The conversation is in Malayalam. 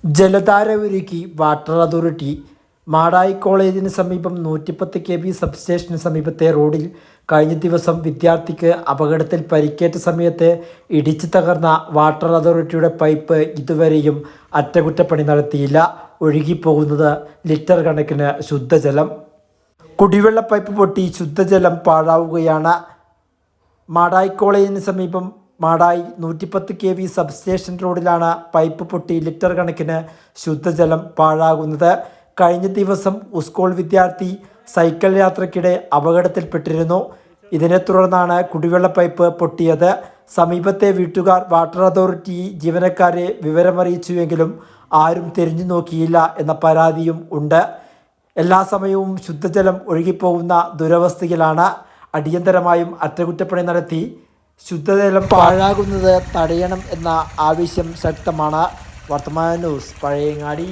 ജലധാര ഒരുക്കി വാട്ടർ അതോറിറ്റി. മാടായി കോളേജിന് സമീപം 110 kV സബ്സ്റ്റേഷന് സമീപത്തെ റോഡിൽ കഴിഞ്ഞ ദിവസം വിദ്യാർത്ഥിക്ക് അപകടത്തിൽ പരിക്കേറ്റ സമയത്ത് ഇടിച്ചു തകർന്ന വാട്ടർ അതോറിറ്റിയുടെ പൈപ്പ് ഇതുവരെയും അറ്റകുറ്റപ്പണി നടത്തിയില്ല. ഒഴുകിപ്പോകുന്നത് ലിറ്റർ കണക്കിന് ശുദ്ധജലം. കുടിവെള്ള പൈപ്പ് പൊട്ടി ശുദ്ധജലം പാഴാവുകയാണ്. മാടായി കോളേജിന് സമീപം മാടായി 110 kV സബ്സ്റ്റേഷൻ റോഡിലാണ് പൈപ്പ് പൊട്ടി ലിറ്റർ കണക്കിന് ശുദ്ധജലം പാഴാകുന്നത്. കഴിഞ്ഞ ദിവസം സ്കൂൾ വിദ്യാർത്ഥി സൈക്കിൾ യാത്രയ്ക്കിടെ അപകടത്തിൽപ്പെട്ടിരുന്നു. ഇതിനെ തുടർന്നാണ് കുടിവെള്ള പൈപ്പ് പൊട്ടിയത്. സമീപത്തെ വീട്ടുകാർ വാട്ടർ അതോറിറ്റി ജീവനക്കാരെ വിവരമറിയിച്ചുവെങ്കിലും ആരും തിരിഞ്ഞു നോക്കിയില്ല എന്ന പരാതിയും ഉണ്ട്. എല്ലാ സമയവും ശുദ്ധജലം ഒഴുകിപ്പോകുന്ന ദുരവസ്ഥയിലാണ്. അടിയന്തരമായും അറ്റകുറ്റപ്പണി നടത്തി ശുദ്ധജലം പാഴാകുന്നത് തടയണം എന്ന ആവശ്യം ശക്തമാണ്. വർത്തമാന ന്യൂസ്, പഴയങ്ങാടി.